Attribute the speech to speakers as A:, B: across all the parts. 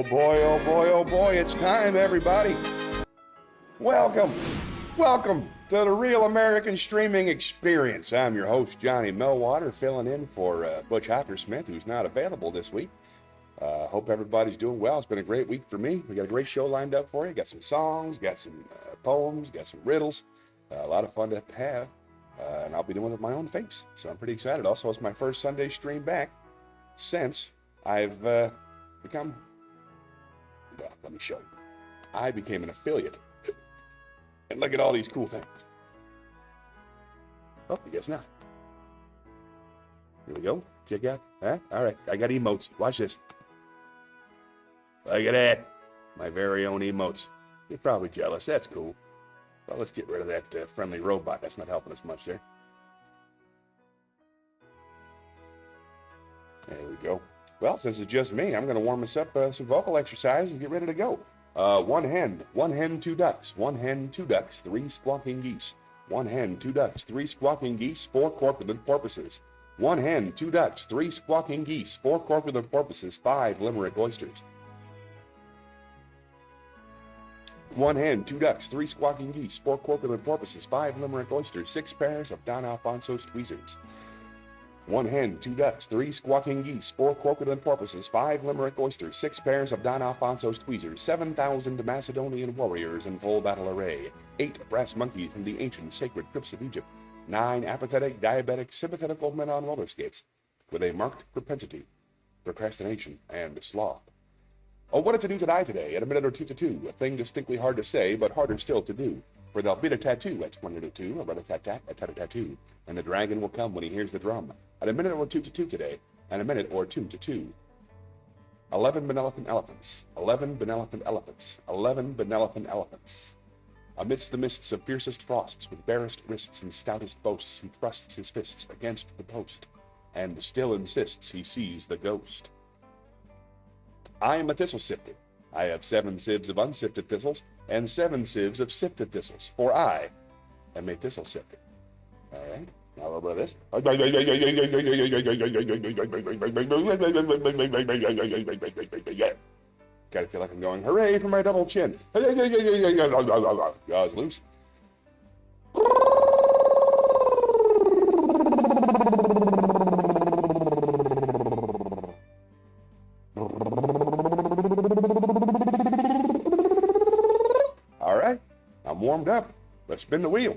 A: boy, oh boy, oh boy, it's time, everybody. Welcome to the Real American Streaming Experience. I'm your host, Johnny Melwater, filling in for Butch Hockersmith, who's not available this week. Hope everybody's doing well. It's been a great week for me. We got a great show lined up for you. Got some songs, got some poems, got some riddles. A lot of fun to have. And I'll be doing it with my own face. So I'm pretty excited. Also, it's my first Sunday stream back since I've become, well, let me show you. I became an affiliate. And look at all these cool things. Oh, I guess not. Here we go. Check out. Huh? All right, I got emotes. Watch this. Look at that. My very own emotes. You're probably jealous. That's cool. Well, let's get rid of that friendly robot. That's not helping us much there. There we go. Well, since it's just me, I'm going to warm us up some vocal exercise and get ready to go. One hen, two ducks. One hen, two ducks, three squawking geese. One hen, two ducks, three squawking geese, four corpulent porpoises. One hen, two ducks, three squawking geese, four corpulent porpoises, five limerick oysters. One hen, two ducks, three squawking geese, four corpulent porpoises, five limerick oysters, six pairs of Don Alfonso's tweezers. One hen, two ducks, three squawking geese, four corpulent porpoises, five limerick oysters, six pairs of Don Alfonso's tweezers, 7,000 Macedonian warriors in full battle array, 8 brass monkeys from the ancient sacred crypts of Egypt, 9 apathetic, diabetic, sympathetic old men on roller skates, with a marked propensity, procrastination, and sloth. Oh, what to do today, at a minute or two to two, a thing distinctly hard to say, but harder still to do. For there'll be a tattoo at 20 a rat-a-tat-tat, a tat-a-tattoo, and the dragon will come when he hears the drum. At a minute or two to two today, and a minute or two to two. 11 benevolent elephants, 11 benevolent elephants, 11 benevolent elephants. Amidst the mists of fiercest frosts, with barest wrists and stoutest boasts, he thrusts his fists against the post, and still insists he sees the ghost. I am a thistle sifter. I have 7 sieves of unsifted thistles, and 7 sieves of sifted thistles, for I am a thistle sifter. All right, now a little bit of this. Gotta feel like I'm going, hooray for my double chin. Jaws loose. All right, I'm warmed up. Let's spin the wheel.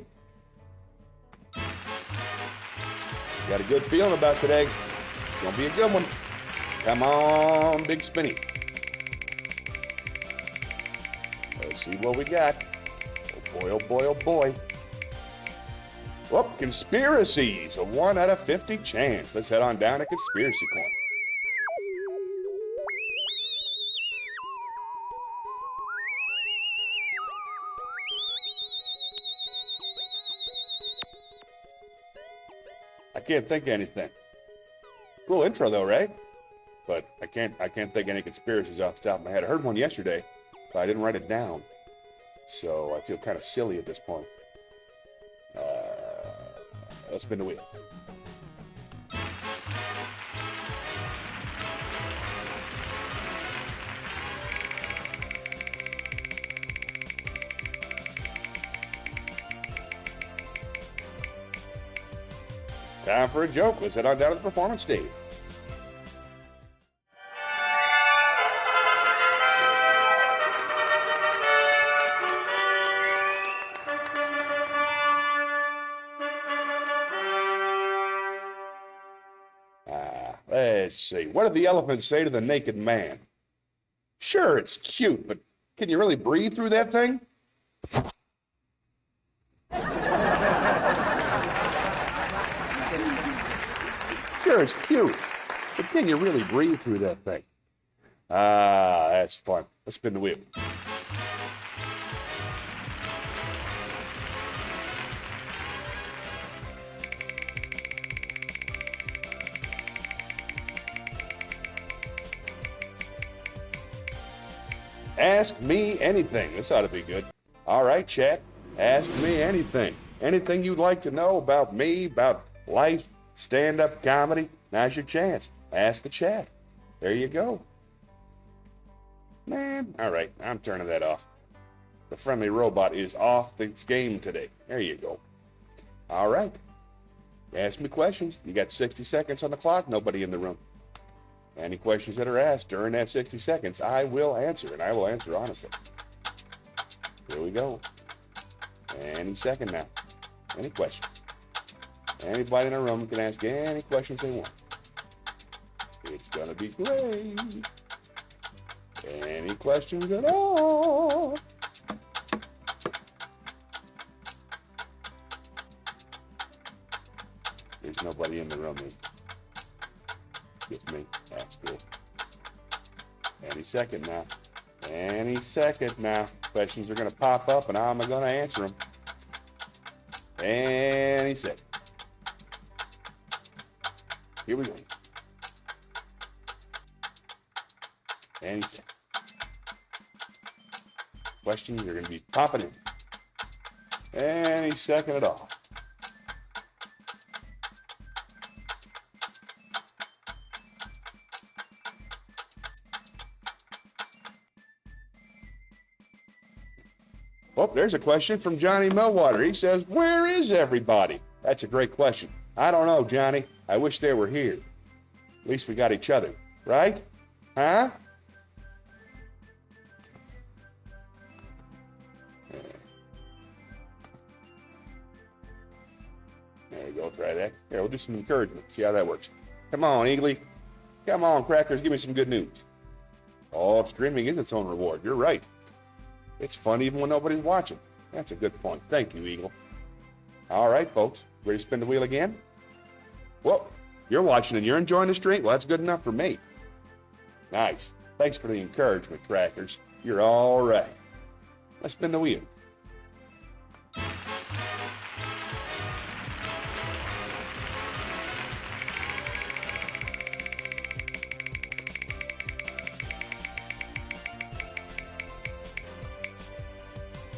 A: Got a good feeling about today. It's gonna be a good one. Come on, big spinny. Let's see what we got. Oh boy, oh boy, oh boy. Whoop, conspiracies. A 1 out of 50 chance. Let's head on down to Conspiracy Corner. I can't think of anything. Cool intro though, right? But I can't think of any conspiracies off the top of my head. I heard one yesterday, but I didn't write it down. So I feel kind of silly at this point. Let's spin the wheel. Time for a joke. Let's head on down to the performance stage. Let's see. What did the elephant say to the naked man? Sure, it's cute, but can you really breathe through that thing? Sure, it's cute, but can you really breathe through that thing? That's fun. Let's spin the wheel. Ask me anything. This ought to be good. All right, chat. Ask me anything. Anything you'd like to know about me, about life, stand-up comedy. Now's your chance. Ask the chat. There you go. Man, all right, I'm turning that off. The friendly robot is off its game today. There you go. All right. Ask me questions. You got 60 seconds on the clock, nobody in the room. Any questions that are asked during that 60 seconds, I will answer, and I will answer honestly. Here we go. Any second now. Any questions? Anybody in the room can ask any questions they want. It's gonna be great. Any questions at all? There's nobody in the room, is there? Just me. That's cool. Any second now. Any second now. Questions are going to pop up and I'm going to answer them. Any second. Here we go. Any second. Questions are going to be popping in. Any second at all. Oh, there's a question from Johnny Melwater. He says, where is everybody? That's a great question. I don't know, Johnny. I wish they were here. At least we got each other, right? Huh? There you go, try that. Here, we'll do some encouragement. See how that works. Come on, Eagly. Come on, Crackers, give me some good news. Oh, streaming is its own reward. You're right. It's fun even when nobody's watching. That's a good point. Thank you, Eagle. All right, folks. Ready to spin the wheel again? Well, you're watching and you're enjoying the stream. Well, that's good enough for me. Nice. Thanks for the encouragement, Crackers. You're all right. Let's spin the wheel.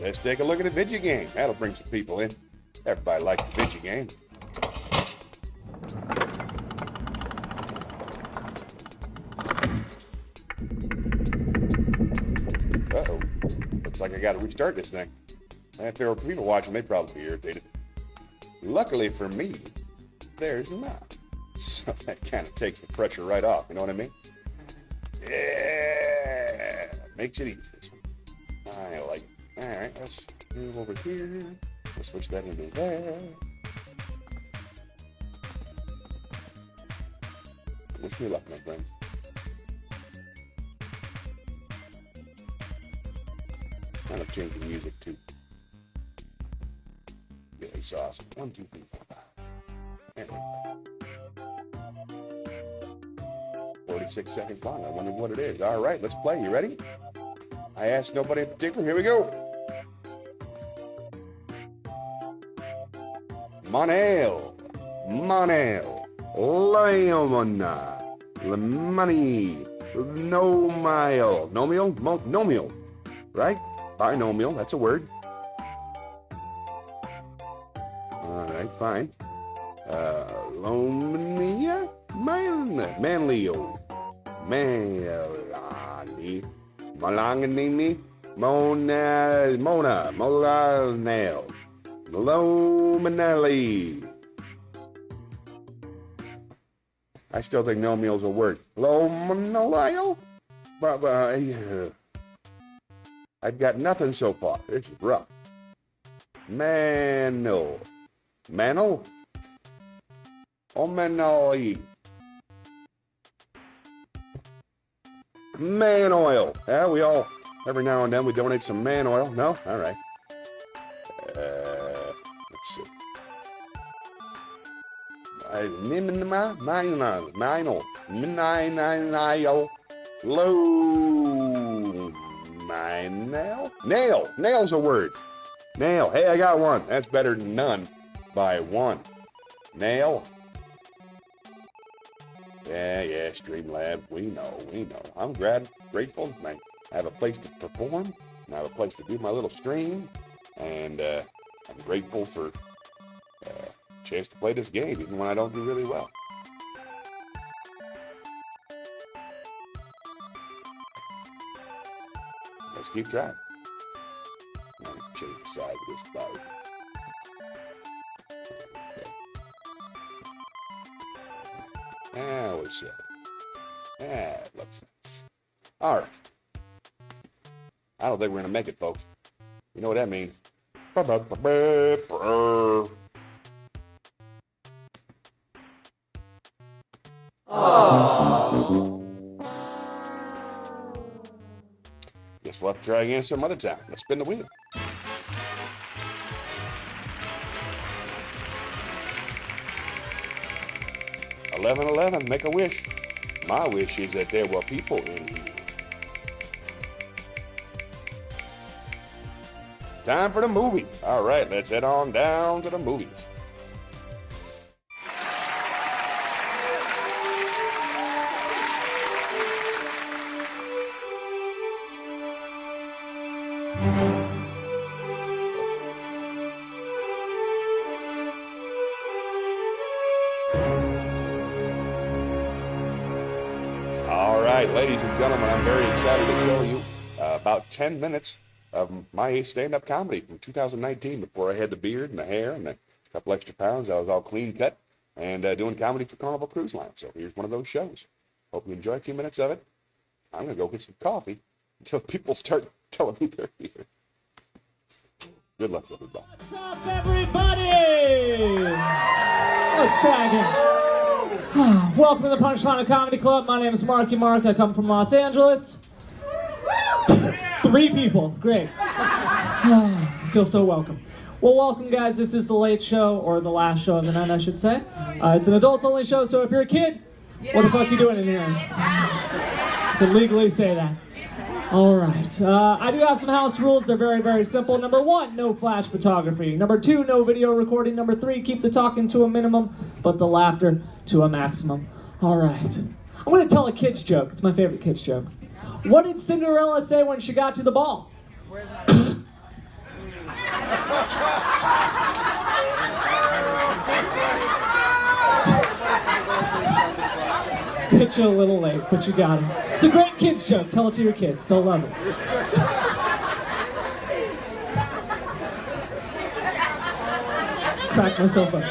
A: Let's take a look at a video game. That'll bring some people in. Everybody likes the video game. Uh-oh. Looks like I got to restart this thing. If there were people watching, they'd probably be irritated. Luckily for me, there's not. So that kind of takes the pressure right off. You know what I mean? Yeah. Makes it easy. I like it. All right, let's move over here. We'll switch that into there. Wish me luck, my friend. Kind of change the music too. Really saucy. 1, 2, 3, 4, 5. There 46 seconds long. I wonder what it is. All right, let's play. You ready? I asked nobody in particular. Here we go. Monel, Leomona, Lemani, Nomial, right? Binomial, that's a word. All right, fine. Lomania, Manlio, Malani, Malanganini, Mona, Molanel. Lomanelli. I still think no meal's a word. Lomanelli? I've got nothing so far. This is rough. Manil. Manil? Omanelli. Man oil. Yeah, we all, every now and then we donate some man oil. No? All right. Let's see. Nail's a word. Nail. Hey, I got one. That's better than none by one. Nail. Yeah, Streamlab. We know. I'm grateful. I have a place to perform. I have a place to do my little stream. And I'm grateful for a chance to play this game, even when I don't do really well. keep track. I'm going to change the side of this bike. Ah, what's that? Ah, it looks nice. All right. I don't think we're going to make it, folks. You know what that means. Guess we'll have to try again some other time. Let's spin the wheel. $11.11, make a wish. My wish is that there were people in here. Time for the movie. All right, let's head on down to the movies. All right, ladies and gentlemen, I'm very excited to show you about 10 minutes of my stand-up comedy from 2019. Before I had the beard and the hair and a couple extra pounds, I was all clean cut and doing comedy for Carnival Cruise Line. So here's one of those shows. Hope you enjoy a few minutes of it. I'm going to go get some coffee until people start telling me they're here. Good luck, everybody.
B: What's up, everybody? What's cracking? Welcome to the Punchline Comedy Club. My name is Marky Mark. I come from Los Angeles. 3 people. Great. I feel so welcome. Well, welcome, guys. This is The Late Show, or the last show of the night, I should say. It's an adults-only show, so if you're a kid, what the fuck are you doing in here? You can legally say that. All right. I do have some house rules. They're very, very simple. Number 1, no flash photography. Number 2, no video recording. Number 3, keep the talking to a minimum, but the laughter to a maximum. All right. I'm going to tell a kid's joke. It's my favorite kid's joke. What did Cinderella say when she got to the ball? Hit you a little late, but you got it. It's a great kid's joke. Tell it to your kids. They'll love it. Crack myself up.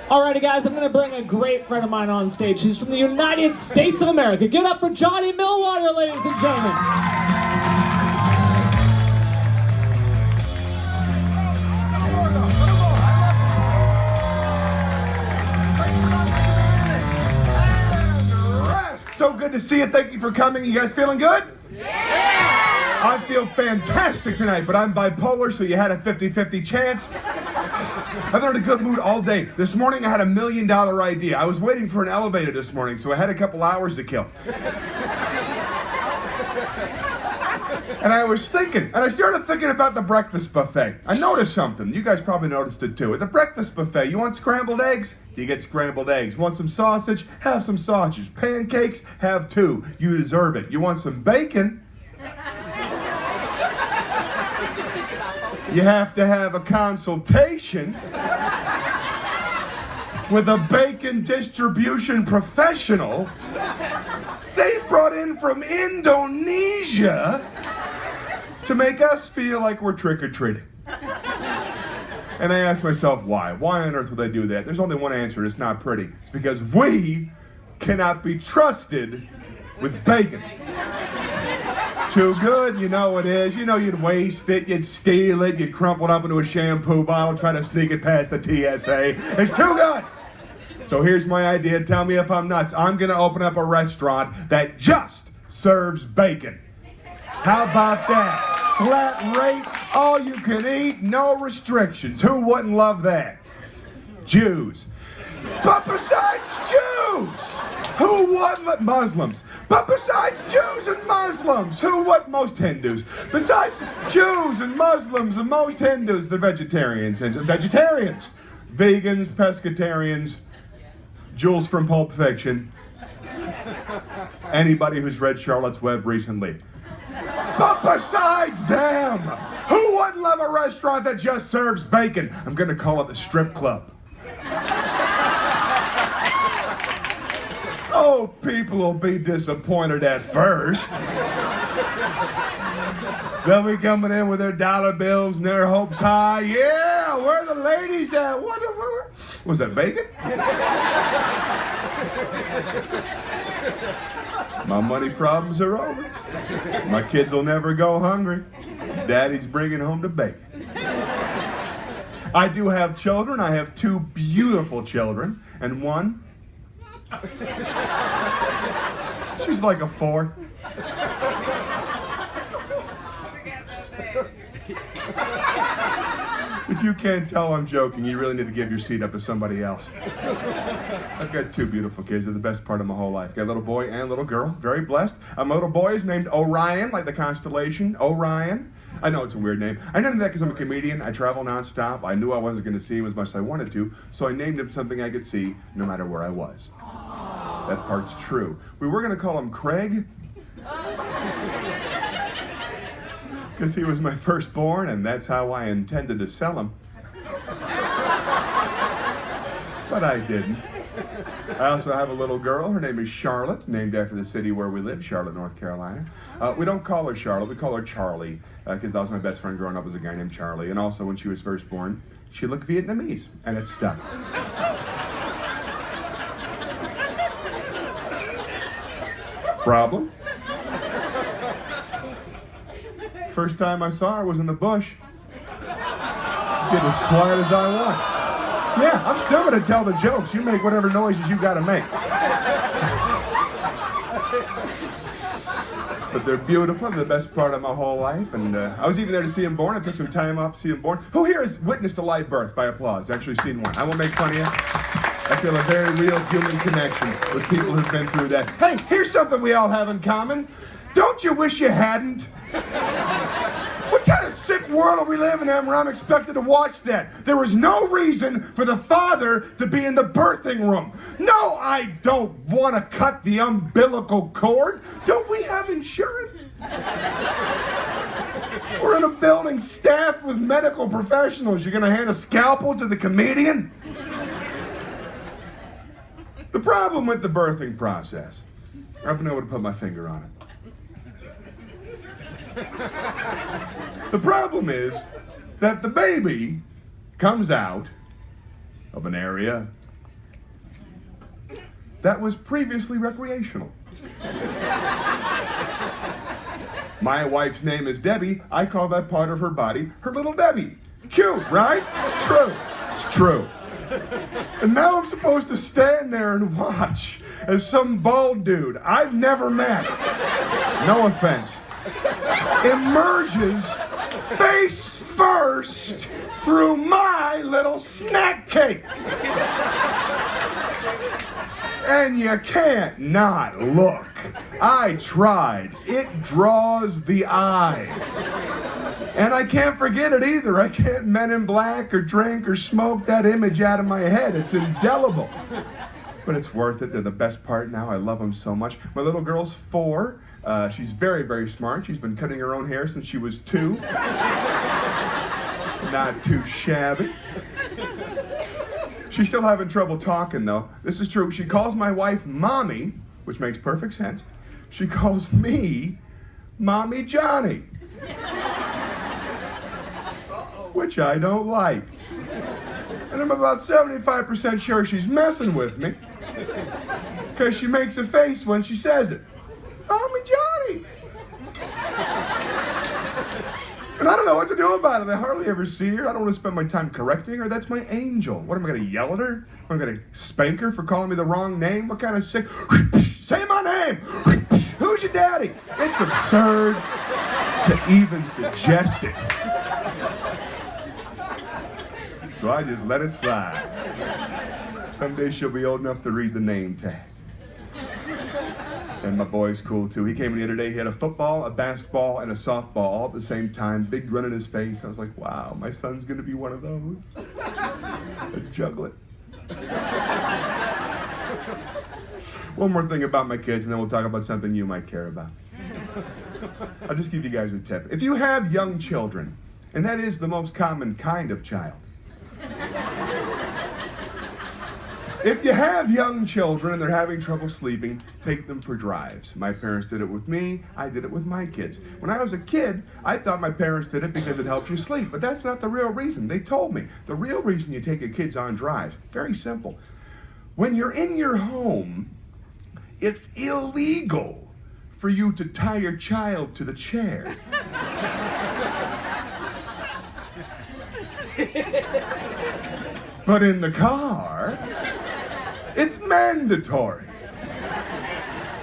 B: Alrighty, guys, I'm going to bring a great friend of mine on stage. He's from the United States of America. Give it up for Johnny Millwater, ladies and gentlemen.
C: So good to see you. Thank you for coming. You guys feeling good? Yeah! I feel fantastic tonight, but I'm bipolar, so you had a 50-50 chance. I've been in a good mood all day. This morning I had $1 million idea. I was waiting for an elevator this morning, so I had a couple hours to kill. And I was thinking, and I started thinking about the breakfast buffet. I noticed something. You guys probably noticed it too. At the breakfast buffet, you want scrambled eggs? You get scrambled eggs. Want some sausage? Have some sausage. Pancakes? Have 2. You deserve it. You want some bacon? You have to have a consultation with a bacon distribution professional they brought in from Indonesia to make us feel like we're trick-or-treating. And I asked myself, why? Why on earth would they do that? There's only one answer, and it's not pretty. It's because we cannot be trusted with bacon. It's too good, you know it is. You know you'd waste it, you'd steal it, you'd crumple it up into a shampoo bottle, try to sneak it past the TSA. It's too good! So here's my idea, tell me if I'm nuts. I'm gonna open up a restaurant that just serves bacon. How about that? Flat rate, all you can eat, no restrictions. Who wouldn't love that? Jews. But besides Jews, who wouldn't? Muslims. But besides Jews and Muslims, who would? Most Hindus. Besides Jews and Muslims and most Hindus, they're vegetarians. And vegetarians. Vegans, pescatarians, Jules from Pulp Fiction. Anybody who's read Charlotte's Web recently. But besides them, who wouldn't love a restaurant that just serves bacon? I'm gonna call it the Strip Club. Oh, people will be disappointed at first. They'll be coming in with their dollar bills and their hopes high. Yeah, where are the ladies at? What the fuck? Was that bacon? My money problems are over. My kids will never go hungry. Daddy's bringing home the bacon. I do have children. I have 2 beautiful children, and one, she's like a 4. If you can't tell I'm joking, you really need to give your seat up to somebody else. I've got 2 beautiful kids. They're the best part of my whole life. Got a little boy and a little girl. Very blessed. My little boy is named Orion, like the constellation, Orion. I know it's a weird name. I named him that because I'm a comedian. I travel nonstop. I knew I wasn't going to see him as much as I wanted to, so I named him something I could see no matter where I was. That part's true. We were going to call him Craig, because he was my firstborn, and that's how I intended to sell him. But I didn't. I also have a little girl. Her name is Charlotte, named after the city where we live, Charlotte, North Carolina. We don't call her Charlotte, we call her Charlie, because that was my best friend growing up, was a guy named Charlie. And also, when she was first born, she looked Vietnamese, and it stuck. Problem? First time I saw her was in the bush. Get as quiet as I want. Yeah, I'm still going to tell the jokes. You make whatever noises you got to make. But they're beautiful. They're the best part of my whole life. And I was even there to see him born. I took some time off to see him born. Who here has witnessed a live birth by applause? Actually seen one. I won't make fun of you. I feel a very real human connection with people who've been through that. Hey, here's something we all have in common. Don't you wish you hadn't? What kind of sick world are we living in where I'm expected to watch that? There was no reason for the father to be in the birthing room. No, I don't want to cut the umbilical cord. Don't we have insurance? We're in a building staffed with medical professionals. You're going to hand a scalpel to the comedian? The problem with the birthing process, I've been able to put my finger on it. The problem is that the baby comes out of an area that was previously recreational. My wife's name is Debbie. I call that part of her body her little Debbie. Cute, right? It's true. It's true. And now I'm supposed to stand there and watch as some bald dude I've never met, no offense, emerges face first through my little snack cake. And you can't not look. I tried. It draws the eye. And I can't forget it either. I can't Men in Black or drink or smoke that image out of my head. It's indelible. But it's worth it. They're the best part now. I love them so much. My little girl's 4. She's very, very smart. She's been cutting her own hair since she was 2. Not too shabby. She's still having trouble talking, though. This is true. She calls my wife Mommy, which makes perfect sense. She calls me Mommy Johnny, which I don't like. And I'm about 75% sure she's messing with me, because she makes a face when she says it. Mommy Johnny. And I don't know what to do about it. I hardly ever see her. I don't want to spend my time correcting her. That's my angel. What, am I going to yell at her? Am I going to spank her for calling me the wrong name? What kind of sick... Say my name! Who's your daddy? It's absurd to even suggest it. So I just let it slide. Someday she'll be old enough to read the name tag. And my boy's cool too. He came in the other day, he had a football, a basketball, and a softball all at the same time. Big grin in his face. I was like, wow, my son's gonna be one of those. A juggler. One more thing about my kids, and then we'll talk about something you might care about. I'll just give you guys a tip. If you have young children, and that is the most common kind of child, If you have young children and they're having trouble sleeping, take them for drives. My parents did it with me. I did it with my kids. When I was a kid, I thought my parents did it because it helped you sleep, but that's not the real reason. They told me the real reason you take your kids on drives, very simple. When you're in your home, it's illegal for you to tie your child to the chair. But in the car, it's mandatory.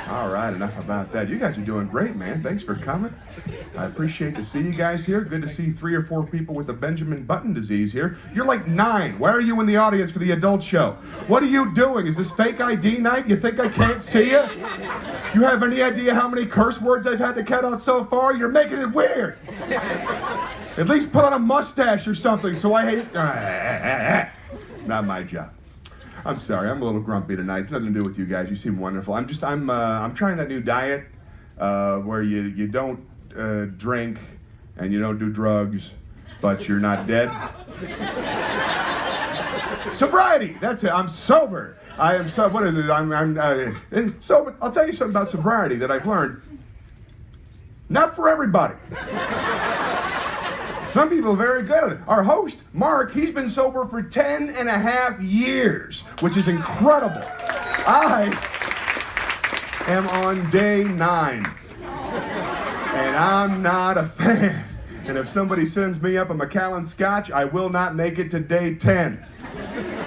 C: All right, enough about that. You guys are doing great, man. Thanks for coming. I appreciate to see you guys here. Good to see 3 or 4 people with the Benjamin Button disease here. You're like 9. Why are you in the audience for the adult show? What are you doing? Is this fake ID night? You think I can't see you? You have any idea how many curse words I've had to cut out so far? You're making it weird. At least put on a mustache or something so I hate... Not my job. I'm sorry, I'm a little grumpy tonight. It's nothing to do with you guys. You seem wonderful. I'm trying that new diet where you don't drink and you don't do drugs, but you're not dead. Sobriety. That's it. I'm sober. I am so. What is it? I'm sober. I'll tell you something about sobriety that I've learned. Not for everybody. Some people are very good at it. Our host, Mark, he's been sober for 10 and a half years, which is incredible. I am on day 9, and I'm not a fan. And if somebody sends me up a Macallan Scotch, I will not make it to day 10.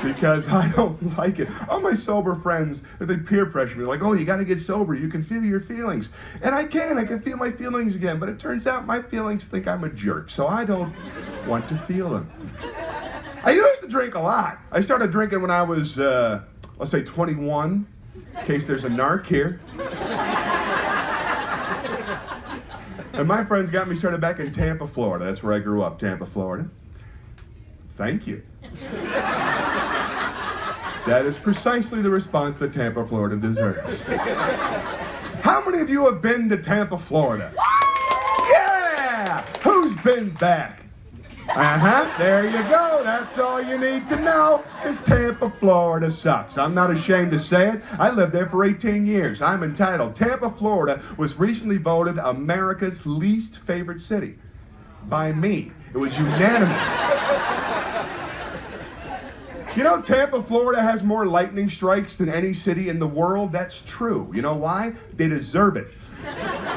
C: Because I don't like it. All my sober friends, they peer pressure me, like, oh, you gotta get sober, you can feel your feelings. And I can feel my feelings again, but it turns out my feelings think I'm a jerk, so I don't want to feel them. I used to drink a lot. I started drinking when I was, let's say 21, in case there's a narc here. And my friends got me started back in Tampa, Florida. That's where I grew up, Tampa, Florida. Thank you. That is precisely the response that Tampa, Florida deserves. How many of you have been to Tampa, Florida? Yeah! Who's been back? There you go. That's all you need to know, is Tampa, Florida sucks. I'm not ashamed to say it. I lived there for 18 years. I'm entitled. Tampa, Florida was recently voted America's least favorite city. By me. It was unanimous. You know, Tampa, Florida has more lightning strikes than any city in the world. That's true. You know why? They deserve it.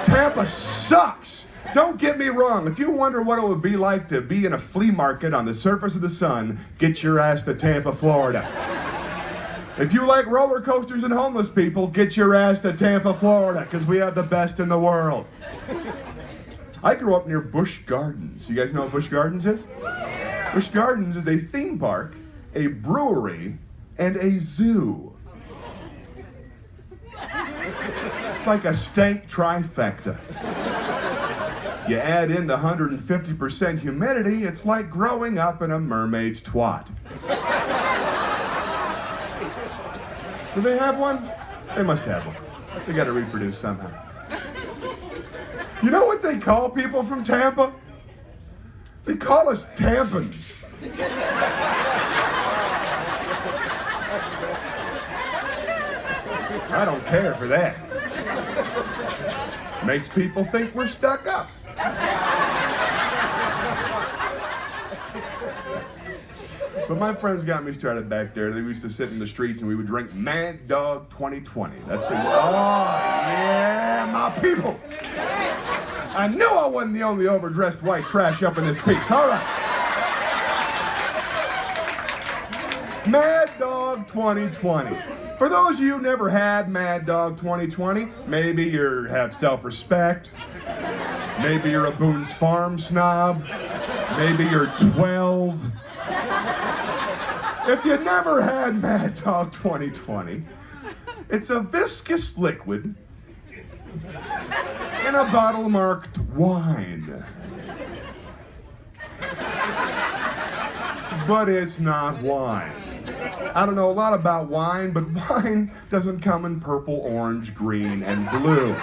C: Tampa sucks. Don't get me wrong. If you wonder what it would be like to be in a flea market on the surface of the sun, get your ass to Tampa, Florida. If you like roller coasters and homeless people, get your ass to Tampa, Florida, because we have the best in the world. I grew up near Busch Gardens. You guys know what Busch Gardens is? Busch Gardens is a theme park, a brewery, and a zoo. It's like a stank trifecta. You add in the 150% humidity, it's like growing up in a mermaid's twat. Do they have one? They must have one. They gotta reproduce somehow. You know what they call people from Tampa? They call us tampons. I don't care for that. Makes people think we're stuck up. But my friends got me started back there. They used to sit in the streets and we would drink Mad Dog 2020. That's it. Oh, yeah, my people. I knew I wasn't the only overdressed white trash up in this piece. All right. Mad Dog 2020. For those of you who never had Mad Dog 2020, maybe you have self-respect, maybe you're a Boone's Farm snob, maybe you're 12. If you never had Mad Dog 2020, it's a viscous liquid in a bottle marked wine. But it's not wine. I don't know a lot about wine, but wine doesn't come in purple, orange, green, and blue.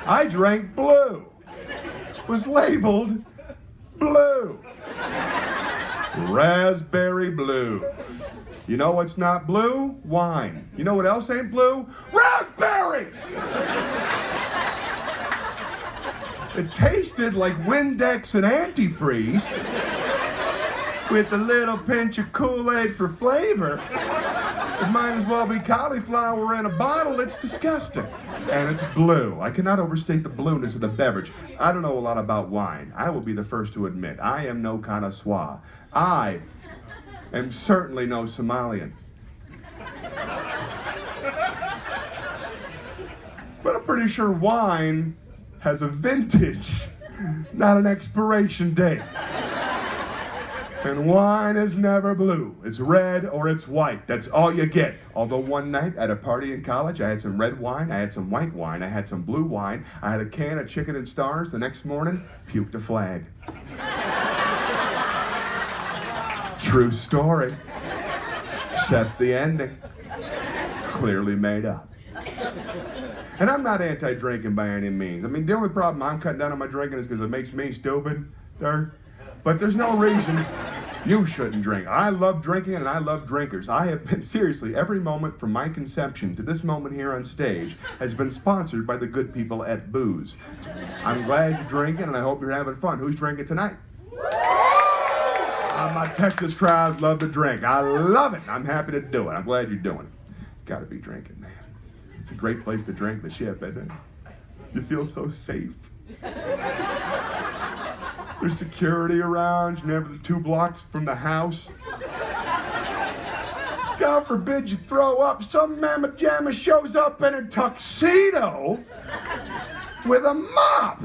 C: I drank blue. It was labeled blue. Raspberry blue. You know what's not blue? Wine. You know what else ain't blue? Raspberries! It tasted like Windex and antifreeze with a little pinch of Kool-Aid for flavor. It might as well be cauliflower in a bottle. It's disgusting. And it's blue. I cannot overstate the blueness of the beverage. I don't know a lot about wine. I will be the first to admit, I am no connoisseur. I am certainly no Somalian. But I'm pretty sure wine has a vintage, not an expiration date. And wine is never blue. It's red or it's white. That's all you get. Although one night at a party in college, I had some red wine, I had some white wine, I had some blue wine, I had a can of chicken and stars. The next morning, puked a flag. True story. Except the ending. Clearly made up. And I'm not anti-drinking by any means. I mean, the only problem I'm cutting down on my drinking is because it makes me stupid, Dirk. But there's no reason you shouldn't drink. I love drinking and I love drinkers. I have been, seriously, every moment from my conception to this moment here on stage has been sponsored by the good people at Booze. I'm glad you're drinking and I hope you're having fun. Who's drinking tonight? My Texas crowds love to drink. I love it. I'm happy to do it. I'm glad you're doing it. Gotta be drinking, man. It's a great place to drink the ship, isn't it? You feel so safe. There's security around. You're never 2 blocks from the house. God forbid you throw up. Some mamma jamma shows up in a tuxedo with a mop.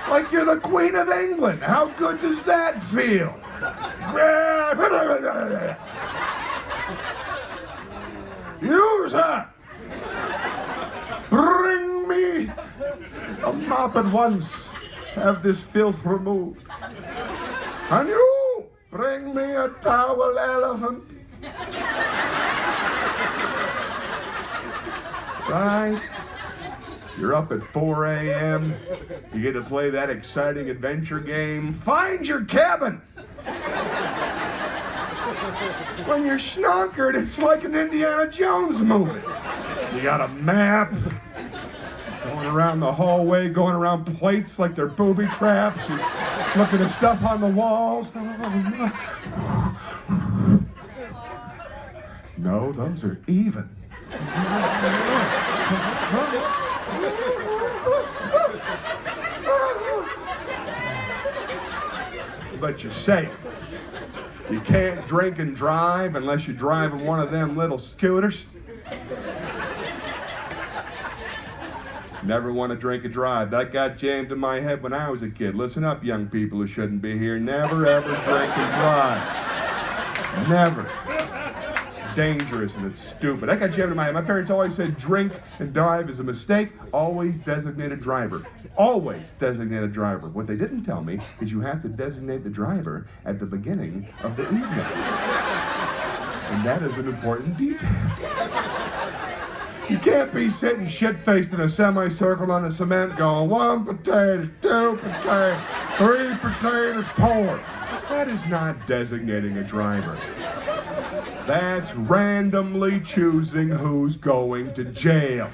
C: Like you're the Queen of England. How good does that feel? Use her! Bring me a mop at once. Have this filth removed. And you, bring me a towel elephant. Right? You're up at 4 a.m. You get to play that exciting adventure game. Find your cabin. When you're snonkered, it's like an Indiana Jones movie. You got a map. Going around the hallway, going around plates like they're booby traps, and looking at stuff on the walls. No, those are even. But you're safe. You can't drink and drive unless you're driving one of them little scooters. Never want to drink and drive. That got jammed in my head when I was a kid. Listen up, young people who shouldn't be here. Never, ever drink and drive. Never. It's dangerous and it's stupid. That got jammed in my head. My parents always said drink and drive is a mistake. Always designate a driver. Always designate a driver. What they didn't tell me is you have to designate the driver at the beginning of the evening. And that is an important detail. You can't be sitting shit-faced in a semicircle on the cement going 1 potato, 2 potato, 3 potatoes, 4. That is not designating a driver. That's randomly choosing who's going to jail.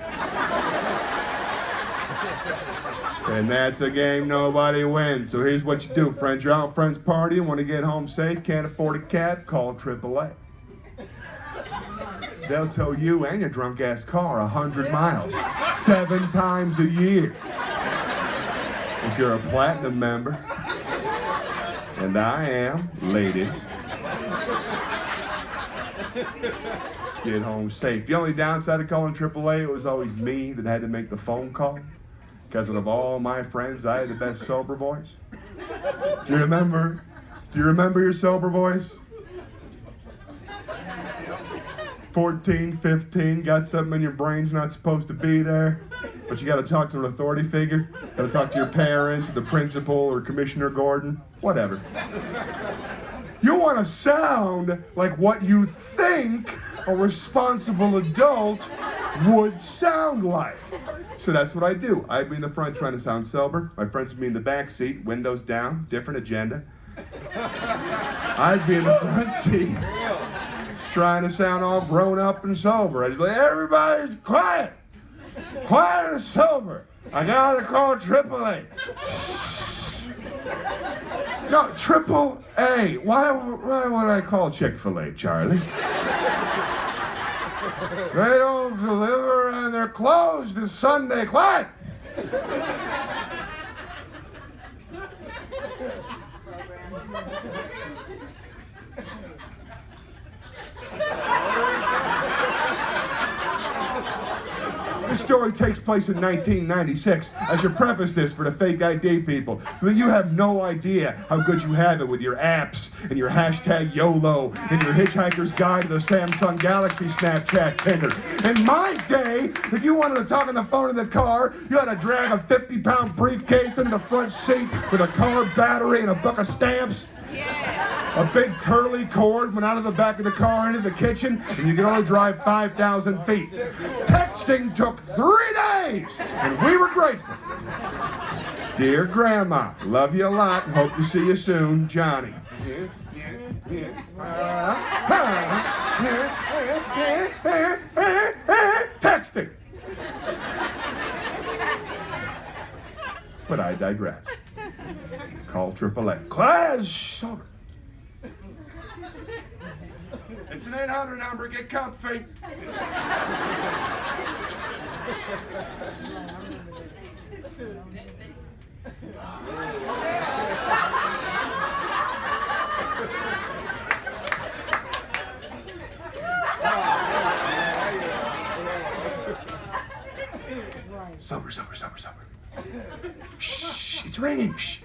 C: And that's a game nobody wins. So here's what you do, friends. You're out friends partying, want to get home safe, can't afford a cab, call AAA. They'll tow you and your drunk-ass car 100 miles, 7 times a year. If you're a platinum member, and I am, ladies, get home safe. The only downside of calling AAA, it was always me that had to make the phone call. Because of all my friends, I had the best sober voice. Do you remember your sober voice? 14, 15, got something in your brain's not supposed to be there, but you got to talk to an authority figure. Got to talk to your parents, the principal, or Commissioner Gordon, whatever. You want to sound like what you think a responsible adult would sound like. So that's what I do. I'd be in the front trying to sound sober. My friends would be in the back seat, windows down, different agenda. I'd be in the front seat trying to sound all grown up and sober. I'd be like, everybody's quiet. Quiet and sober. I gotta call AAA. No, Triple A. Why would I call Chick-fil-A, Charlie? They don't deliver and they're closed this Sunday. Quiet! This story takes place in 1996. I should preface this for the fake ID people. But you have no idea how good you have it with your apps and your hashtag YOLO and your Hitchhiker's Guide to the Samsung Galaxy Snapchat Tinder. In my day, if you wanted to talk on the phone in the car, you had to drag a 50-pound briefcase in the front seat with a car battery and a book of stamps. A big curly cord went out of the back of the car into the kitchen, and you could only drive 5,000 feet. Texting took 3 days, and we were grateful. Dear Grandma, love you a lot. Hope to see you soon, Johnny. Texting. But I digress. Call AAA. Class sober. It's an 800 number. Get comfy. Sober. Shh, it's ringing. Shh.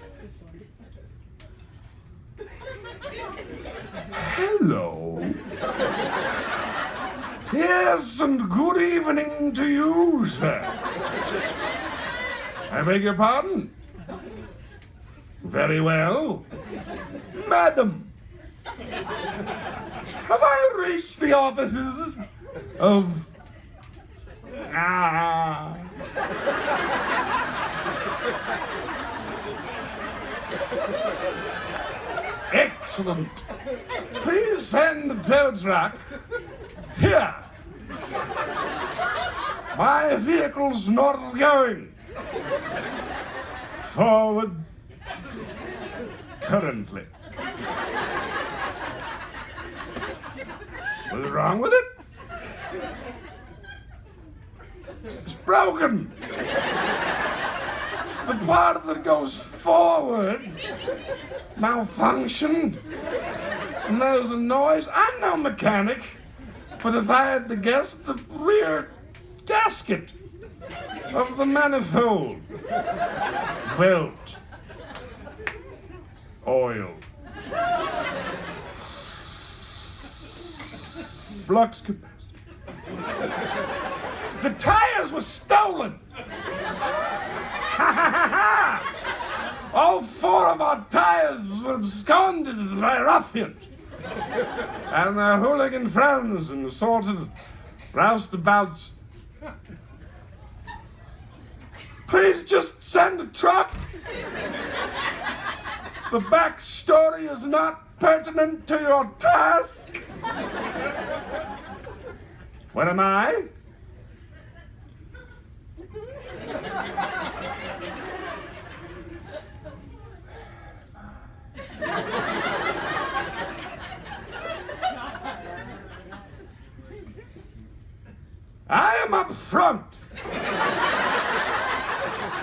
C: Hello. Yes, and good evening to you, sir. I beg your pardon? Very well. Madam, have I reached the offices of... Excellent. Please send the tow truck here. My vehicle's not going forward currently. What's wrong with it? It's broken. The part that goes forward malfunctioned, and there's a noise. I'm no mechanic, but if I had to guess, the rear gasket of the manifold belt oil flux capacitor. The tires were stolen. All 4 of our tires were absconded by ruffians and their hooligan friends and assorted roustabouts. Please just send a truck. The backstory is not pertinent to your task. What am I? I am up front.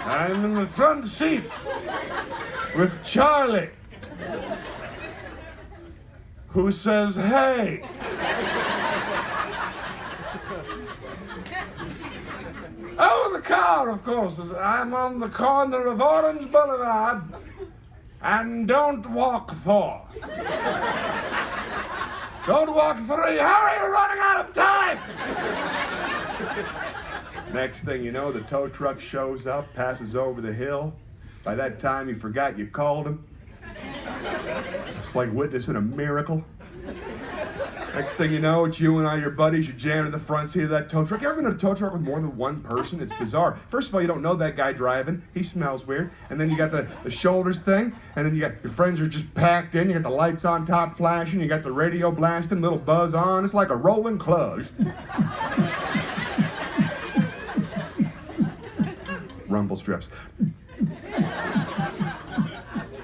C: I'm in the front seat with Charlie, who says, hey. Oh, the car, of course. I'm on the corner of Orange Boulevard and Don't Walk 4. Don't Walk 3. Hurry, you're running out of time. Next thing you know, the tow truck shows up, passes over the hill. By that time, you forgot you called him. It's like witnessing a miracle. Next thing you know, it's you and all your buddies. You're jamming in the front seat of that tow truck. You ever been in a tow truck with more than one person? It's bizarre. First of all, you don't know that guy driving. He smells weird. And then you got the shoulders thing. And then you got your friends are just packed in. You got the lights on top flashing. You got the radio blasting, little buzz on. It's like a rolling club. Rumble strips.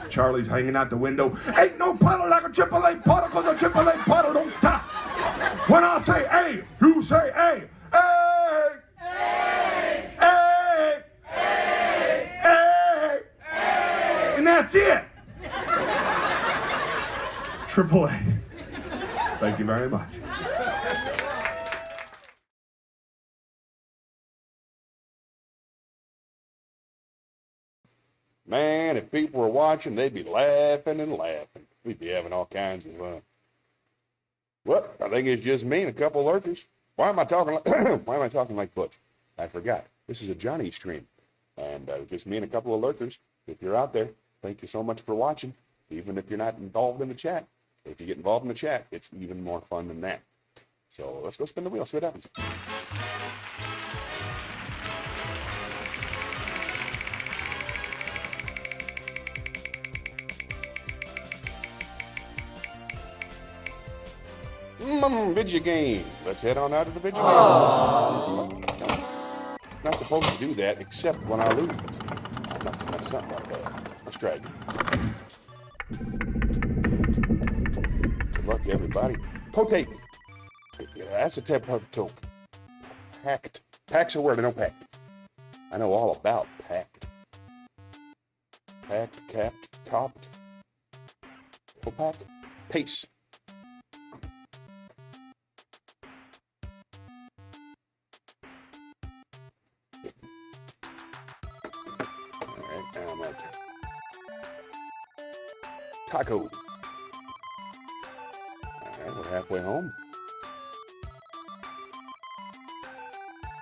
C: Charlie's hanging out the window. Ain't no puddle like a AAA puddle, cause a AAA puddle don't stop. When I say A, you say A. A. A. A. A. A. And that's it. AAA. Thank you very much.
A: Man, if people were watching, they'd be laughing and laughing. We'd be having all kinds of fun. Well, I think it's just me and a couple of lurkers. Why am I talking like Butch? I forgot. This is a Johnny stream. And just me and a couple of lurkers. If you're out there, thank you so much for watching. Even if you're not involved in the chat. If you get involved in the chat, it's even more fun than that. So let's go spin the wheel, see what happens. Video game. Let's head on out to the video game. It's not supposed to do that except when I lose. I must have messed something up there. Let's try again. Good luck, everybody. Potate. Yeah, that's a tip of toke. Packed. Pack's a word. I know packed. I know all about packed. Packed, capped, topped. Packed. Pace. Taco. All right, we're halfway home.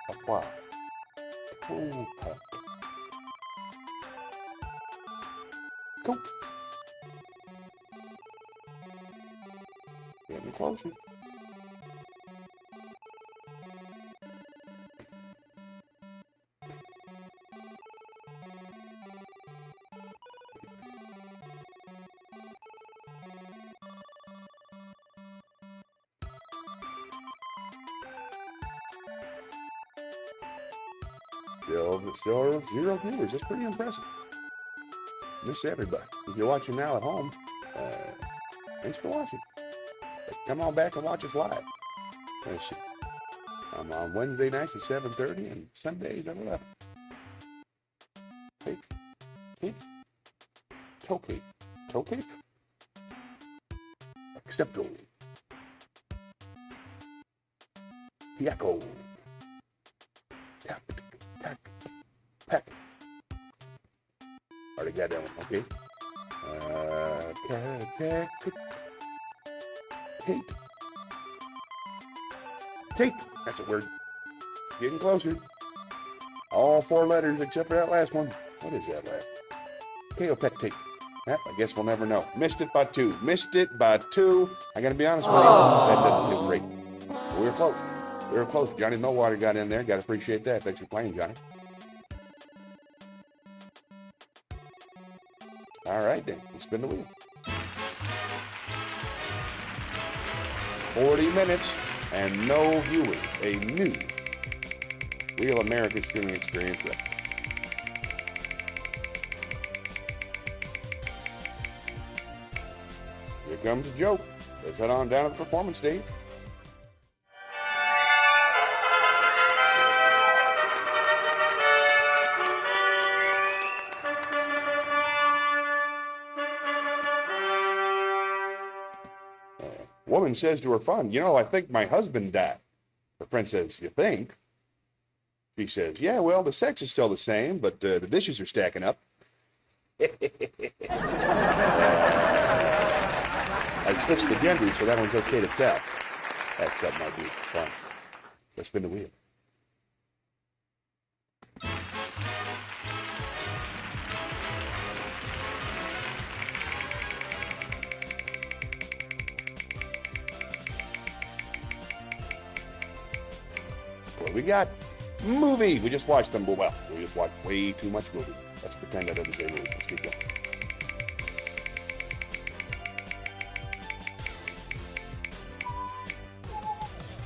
A: Aqua. Oh, Coke. Getting closer. Still 0 viewers. That's pretty impressive. Miss everybody. If you're watching now at home, thanks for watching. Come on back and watch us live. Let's see. I'm on Wednesday nights at 7:30 and Sundays at 11. Cake. Cake. Toe cake. Toe cake. Accepto. Piaco. Tap. Tap. Pack. Already got that one, okay. Take. That's a word. Getting closer. All 4 letters except for that last one. What is that last? Kaopectate. I guess we'll never know. Missed it by 2. Missed it by 2. I gotta be honest with you. That doesn't feel great. But we were close. We were close. Johnny Millwater got in there. Gotta appreciate that. Thanks for playing, Johnny. All right, then. Let's spin the wheel. 40 minutes and no viewers. A new Real American streaming experience. Here comes a joke. Let's head on down to the performance stage. Woman says to her friend, "You know, I think my husband died." Her friend says, "You think?" She says, "Yeah, well, the sex is still the same, but the dishes are stacking up." I switched the gender, so that one's okay to tell. That's something I do for fun. Let's spin the wheel. We got movie. We just watched them. Well, we just watched way too much movie. Let's pretend that doesn't say movie. Let's keep going.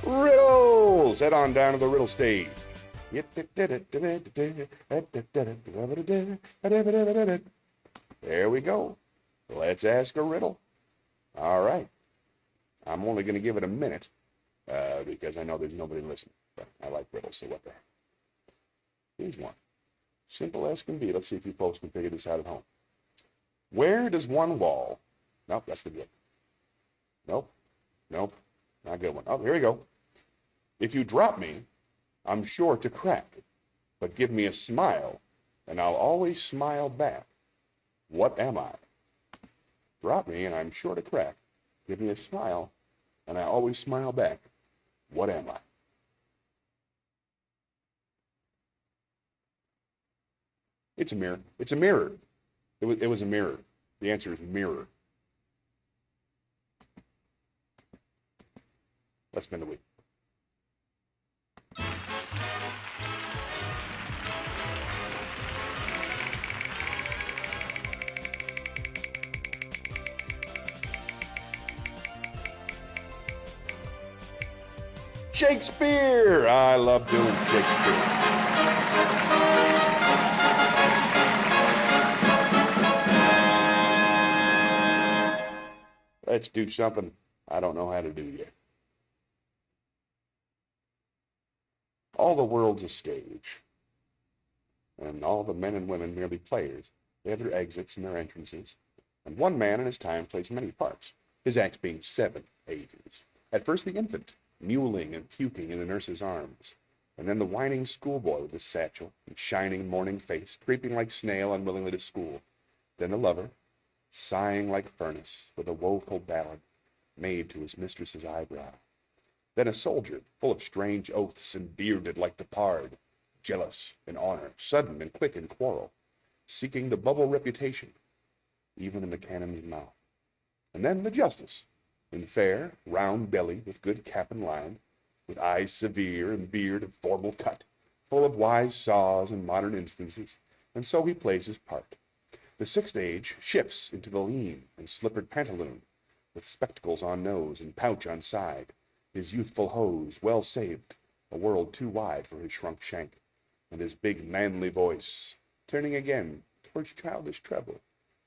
A: Riddles! Head on down to the riddle stage. There we go. Let's ask a riddle. All right. I'm only going to give it a minute because I know there's nobody listening. But I like riddles, so what the heck. Here's one. Simple as can be. Let's see if you folks can figure this out at home. Where does one wall... Nope, that's the good. Nope. Not a good one. Oh, here we go. If you drop me, I'm sure to crack. But give me a smile, and I'll always smile back. What am I? Drop me, and I'm sure to crack. Give me a smile, and I always smile back. What am I? It's a mirror. It's a mirror. It was a mirror. The answer is mirror. Let's spin the wheel. Shakespeare! I love doing Shakespeare. Let's do something I don't know how to do yet. All the world's a stage, and all the men and women merely players. They have their exits and their entrances, and one man in his time plays many parts, his acts being 7 ages. At first the infant, mewling and puking in the nurse's arms, and then the whining schoolboy with his satchel and shining morning face, creeping like snail unwillingly to school. Then the lover, sighing like furnace with a woeful ballad made to his mistress's eyebrow. Then a soldier, full of strange oaths and bearded like the pard, jealous in honor, sudden and quick in quarrel, seeking the bubble reputation, even in the cannon's mouth. And then the justice, in fair, round belly, with good cap and line, with eyes severe and beard of formal cut, full of wise saws and modern instances, and so he plays his part. The 6th age shifts into the lean and slippered pantaloon, with spectacles on nose and pouch on side, his youthful hose well saved, a world too wide for his shrunk shank, and his big manly voice, turning again towards childish treble,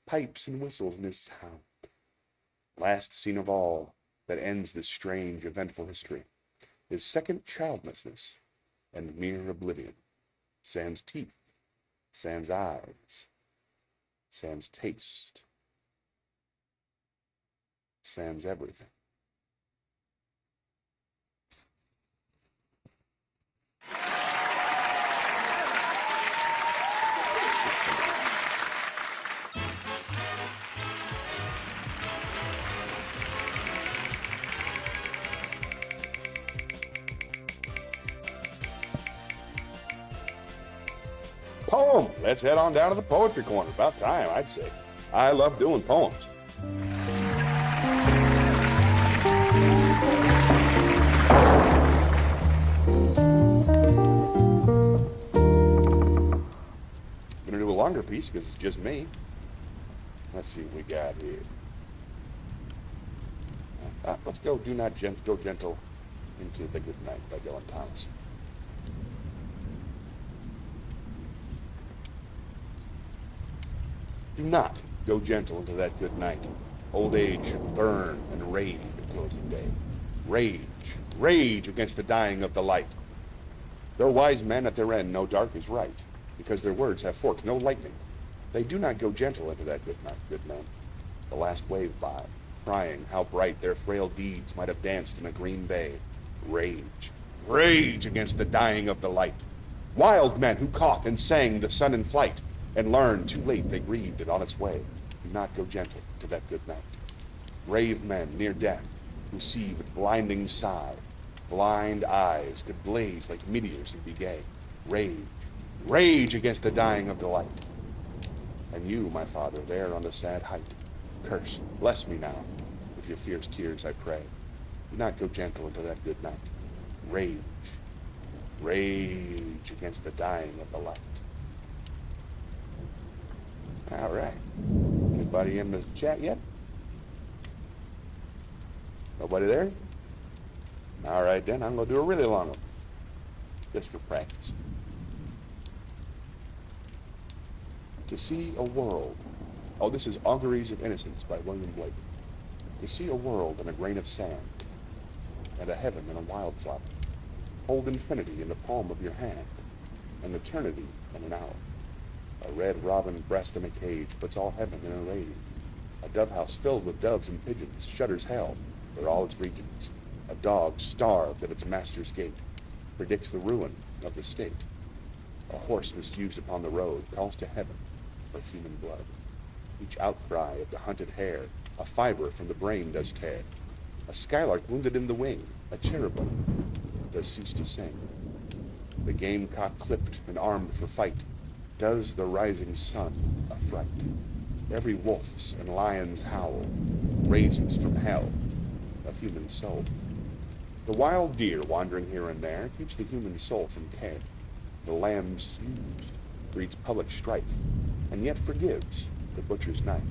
A: pipes and whistles in his sound. Last scene of all that ends this strange, eventful history is second childlessness and mere oblivion. Sans teeth, sans eyes, sans taste, sans everything. Poem. Let's head on down to the poetry corner. About time, I'd say. I love doing poems. I'm gonna do a longer piece because it's just me. Let's see what we got here. Let's go. Do not go gentle into the good night by Dylan Thomas. Do not go gentle into that good night. Old age should burn and rage at closing day. Rage against the dying of the light. Though wise men at their end know dark is right, because their words have forked no lightning, they do not go gentle into that good night, good men. The last wave by, crying how bright their frail deeds might have danced in a green bay. Rage against the dying of the light. Wild men who caught and sang the sun in flight, and learned too late they grieved it on its way. Do not go gentle to that good night. Brave men near death, who see with blinding sigh, blind eyes could blaze like meteors and be gay. Rage against the dying of the light. And you, my father, there on the sad height, curse, bless me now, with your fierce tears I pray. Do not go gentle into that good night. rage against the dying of the light. All right. Anybody in the chat yet? Nobody there? All right, then I'm going to do a really long one, just for practice. To see a world. Oh, this is Auguries of Innocence by William Blake. To see a world in a grain of sand, and a heaven in a wildflower. Hold infinity in the palm of your hand, and eternity in an hour. A red robin breast in a cage puts all heaven in a rage. A dove house filled with doves and pigeons shudders hell for all its regions. A dog starved at its master's gate predicts the ruin of the state. A horse misused upon the road calls to heaven for human blood. Each outcry of the hunted hare a fiber from the brain does tear. A skylark wounded in the wing, a cherubim does cease to sing. The gamecock clipped and armed for fight does the rising sun affright. Every wolf's and lion's howl raises from hell a human soul. The wild deer wandering here and there keeps the human soul from care. The lamb's used breeds public strife, and yet forgives the butcher's knife.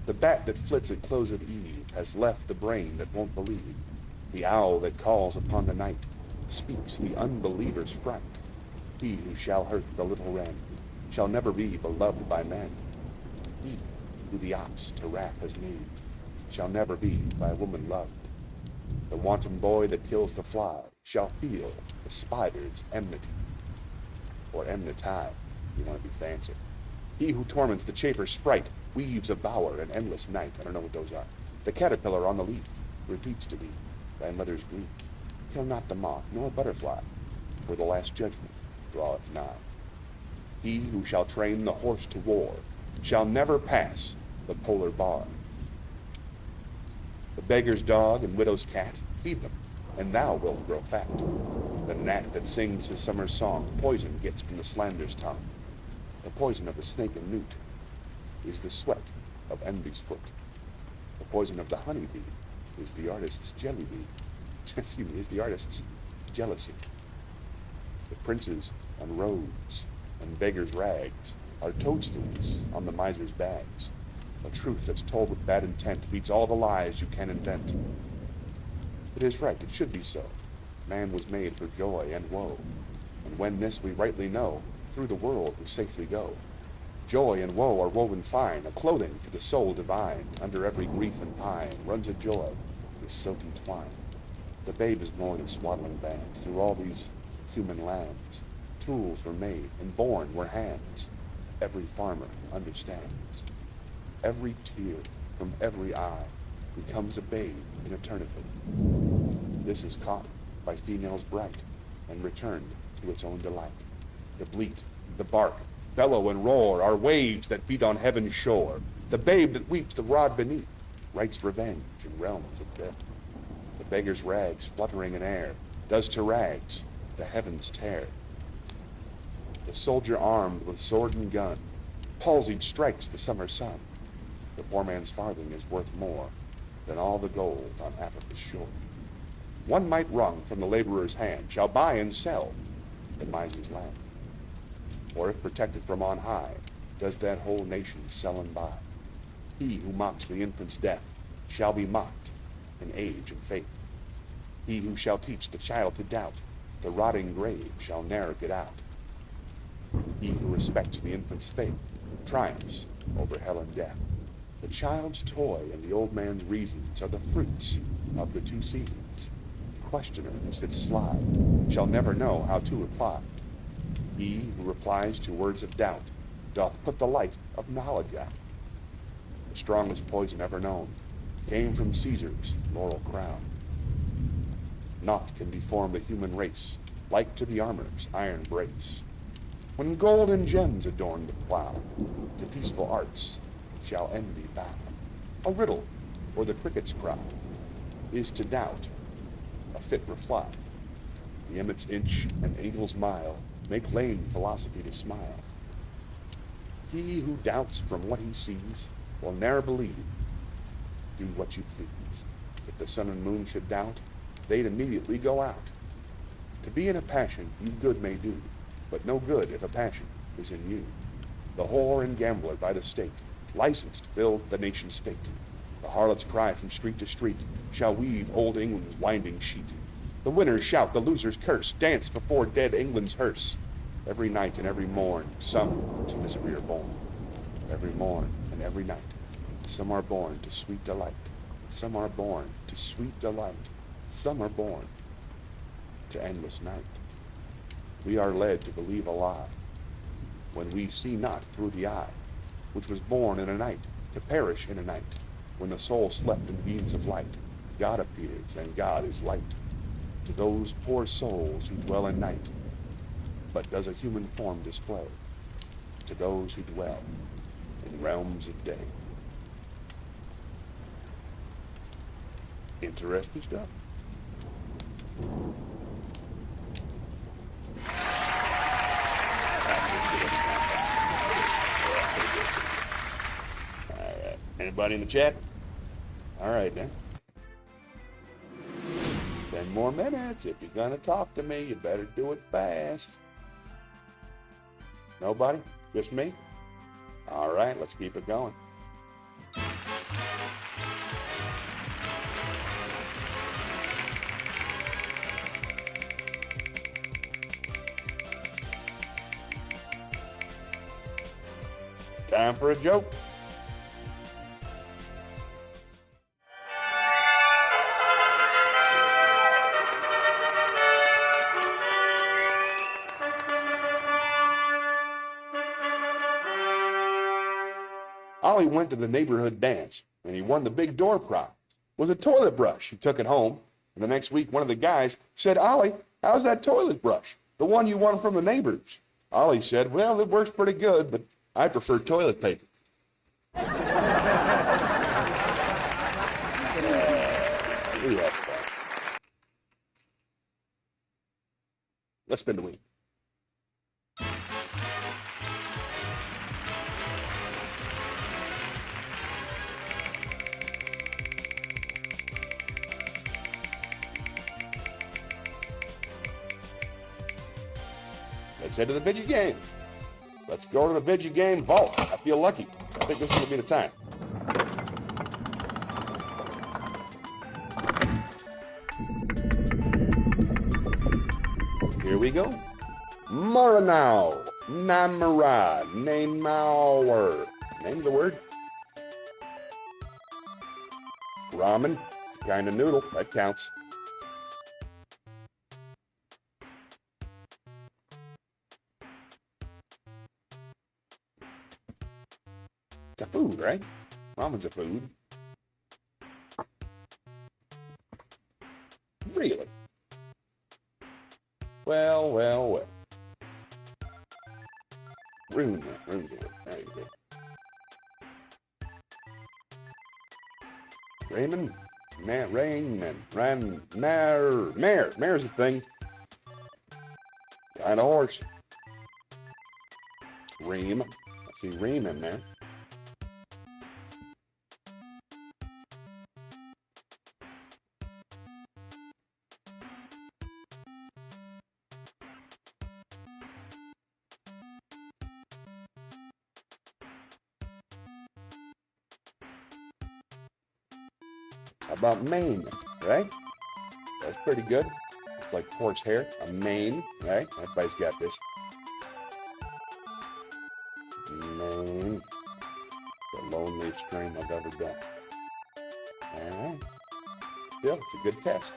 A: The bat that flits at close of eve has left the brain that won't believe. The owl that calls upon the night speaks the unbeliever's fright. He who shall hurt the little wren shall never be beloved by men. He who the ox to wrath has moved shall never be by woman loved. The wanton boy that kills the fly shall feel the spider's enmity. Or enmity, you want to be fancy. He who torments the chaffer sprite weaves a bower in endless night. I don't know what those are. The caterpillar on the leaf repeats to thee thy mother's grief. Kill not the moth nor butterfly, for the last judgment draweth nigh. He who shall train the horse to war shall never pass the polar bar. The beggar's dog and widow's cat, feed them, and thou wilt grow fat. The gnat that sings his summer song poison gets from the slander's tongue. The poison of the snake and newt is the sweat of envy's foot. The poison of the honeybee is the artist's jelly bee. Excuse me, is the artist's jealousy. The princes on robes and beggars' rags are toadstools on the miser's bags. A truth that's told with bad intent beats all the lies you can invent. It is right, it should be so. Man was made for joy and woe, and when this we rightly know, through the world we safely go. Joy and woe are woven fine, a clothing for the soul divine. Under every grief and pine runs a joy with silken twine. The babe is born in swaddling bands through all these human lands. Tools were made and born were hands. Every farmer understands. Every tear from every eye becomes a babe in eternity. This is caught by females bright and returned to its own delight. The bleat, the bark, bellow and roar are waves that beat on heaven's shore. The babe that weeps the rod beneath writes revenge in realms of death. The beggar's rags fluttering in air does to rags the heavens tear. The soldier armed with sword and gun palsied strikes the summer sun. The poor man's farthing is worth more than all the gold on Africa's shore. One mite wrung from the laborer's hand shall buy and sell the miser's land. Or if protected from on high, does that whole nation sell and buy. He who mocks the infant's death shall be mocked in age and faith. He who shall teach the child to doubt, the rotting grave shall ne'er get out. He who respects the infant's faith triumphs over hell and death. The child's toy and the old man's reasons are the fruits of the two seasons. The questioner who sits sly shall never know how to reply. He who replies to words of doubt doth put the light of knowledge out. The strongest poison ever known came from Caesar's laurel crown. Naught can deform the human race like to the armor's iron brace. When gold and gems adorn the plow, to peaceful arts shall envy bow. A riddle, or the cricket's cry, is to doubt a fit reply. The emmet's inch and eagle's mile make lame philosophy to smile. He who doubts from what he sees will ne'er believe. Do what you please. If the sun and moon should doubt, they'd immediately go out. To be in a passion you good may do, but no good if a passion is in you. The whore and gambler by the state, licensed, build the nation's fate. The harlot's cry from street to street shall weave old England's winding sheet. The winners shout, the losers curse, dance before dead England's hearse. Every night and every morn, some to misery are born. Every morn and every night, some are born to sweet delight. Some are born to sweet delight. Some are born to endless night. We are led to believe a lie when we see not through the eye, which was born in a night, to perish in a night. When the soul slept in beams of light, God appears, and God is light to those poor souls who dwell in night. But does a human form display to those who dwell in realms of day? Interesting stuff. Alright. Anybody in the chat? Alright then. 10 more minutes. If you're gonna talk to me, you better do it fast. Nobody? Just me? Alright, let's keep it going. Time for a joke. Ollie went to the neighborhood dance, and he won the big door prize. It was a toilet brush. He took it home, and the next week one of the guys said, Ollie, how's that toilet brush? The one you won from the neighbors. Ollie said, well, it works pretty good, but I prefer toilet paper. Let's spin the wheel. Let's head to the video game. Let's go to the video game vault. I feel lucky. I think this is going to be the time. Here we go. Maranao, Namara, Namauer. Name the word. Ramen, kind of noodle. That counts. It's a food, right? Ramen's a food. Really? Well. Roon's it. There you go. Raymond? Mare's a thing. Kind of horse. Ream. I see ream in there. How about mane, right? That's pretty good. It's like horse hair, a mane, right? Everybody's got this. Mane. The loneliest dream I've ever done. All right. Still, it's a good test.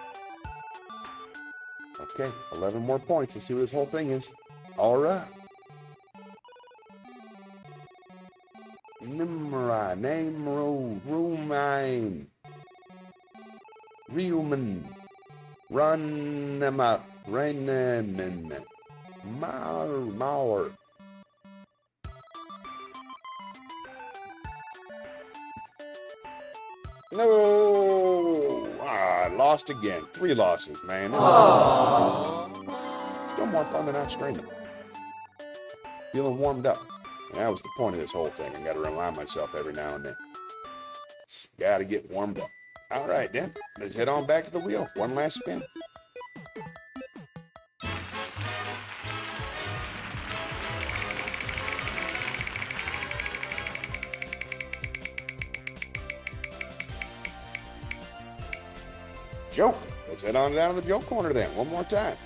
A: Okay, 11 more points. Let's see what this whole thing is. All right. Nimra, name, rumine. Realman, run them up, rain them in, Mauer. No, I lost again. 3 losses, man. This is still more fun than out streaming. Feeling warmed up. And that was the point of this whole thing. I got to remind myself every now and then. Got to get warmed up. All right, then. Let's head on back to the wheel. One last spin. Joke. Let's head on down to the joke corner then, one more time.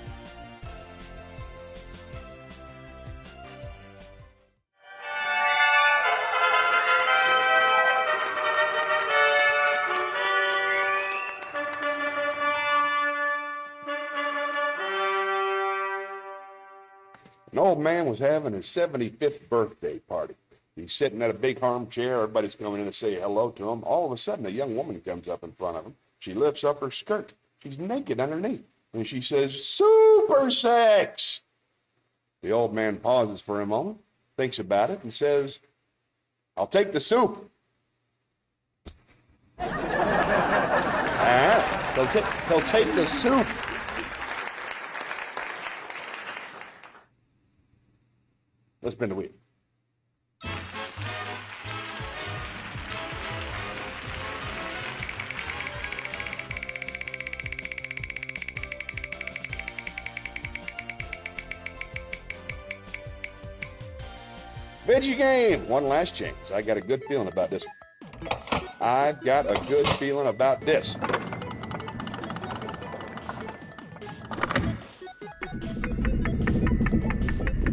A: An old man was having his 75th birthday party. He's sitting at a big armchair. Everybody's coming in to say hello to him. All of a sudden, a young woman comes up in front of him. She lifts up her skirt. She's naked underneath. And she says, "Super sex!" The old man pauses for a moment, thinks about it, and says, "I'll take the soup." He'll take the soup. Let's spin the wheel. Veggie game. One last chance. I got a good feeling about this one. I've got a good feeling about this.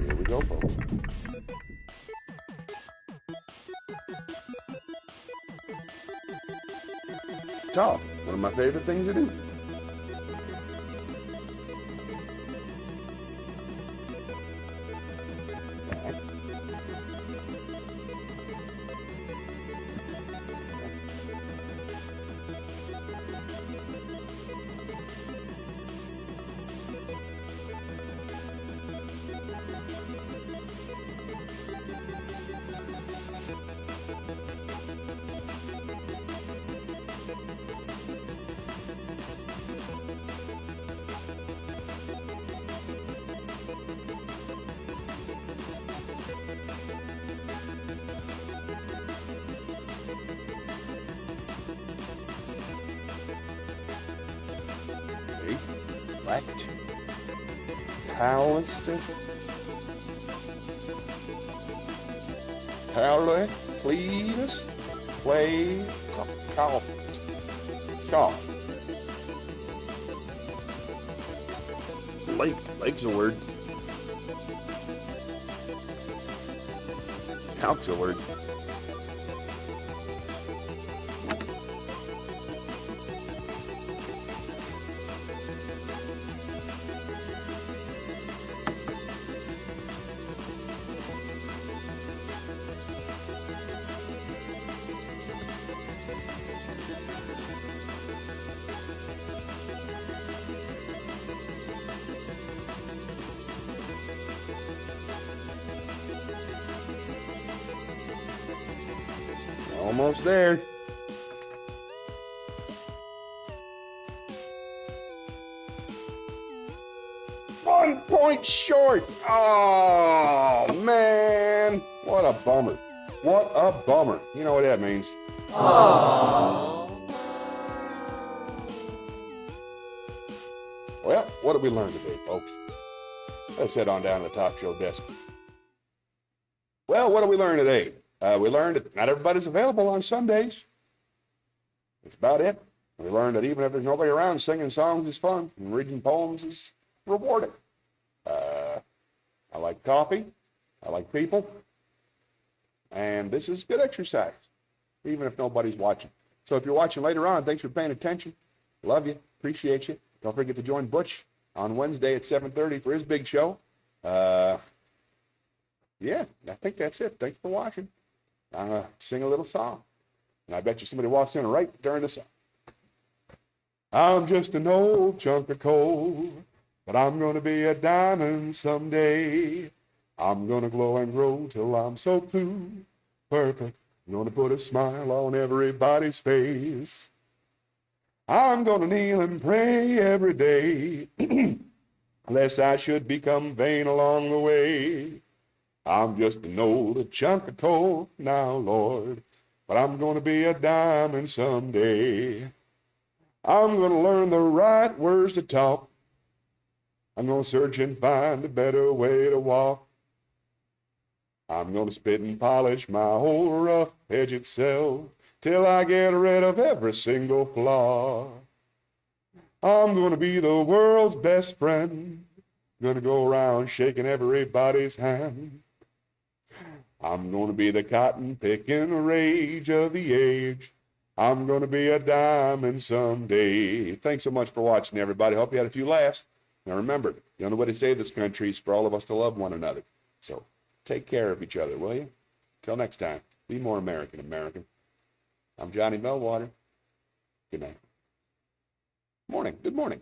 A: Here we go, folks. Talk. One of my favorite things to do. Elect. Palestine. Paolo, please. Play. Call. Call. Lake's a word. Calc's a word. Almost there. One point short. Oh, man. What a bummer. What a bummer. You know what that means. Aww. Well, what did we learn today, folks? Let's head on down to the talk show desk. Well, what did we learn today? We learned that not everybody's available on Sundays. That's about it. We learned that even if there's nobody around, singing songs is fun, and reading poems is rewarding. I like coffee. I like people. And this is good exercise, even if nobody's watching. So if you're watching later on, thanks for paying attention. Love you. Appreciate you. Don't forget to join Butch on Wednesday at 7:30 for his big show. Yeah, I think that's it. Thanks for watching. I'm going to sing a little song. And I bet you somebody walks in right during the song. I'm just an old chunk of coal, but I'm going to be a diamond someday. I'm going to glow and grow till I'm so blue, perfect. I'm going to put a smile on everybody's face. I'm going to kneel and pray every day, lest I should become vain along the way. I'm just an old chunk of coal now, Lord, but I'm going to be a diamond someday. I'm going to learn the right words to talk. I'm going to search and find a better way to walk. I'm going to spit and polish my whole rough-edged self till I get rid of every single flaw. I'm gonna be the world's best friend. Gonna go around shaking everybody's hand. I'm gonna be the cotton picking rage of the age. I'm gonna be a diamond someday. Thanks so much for watching, everybody. Hope you had a few laughs. Now remember, the only way to save this country is for all of us to love one another. So take care of each other, will you? Till next time, be more American, American. I'm Johnny Melwater. Good night. Morning. Good morning.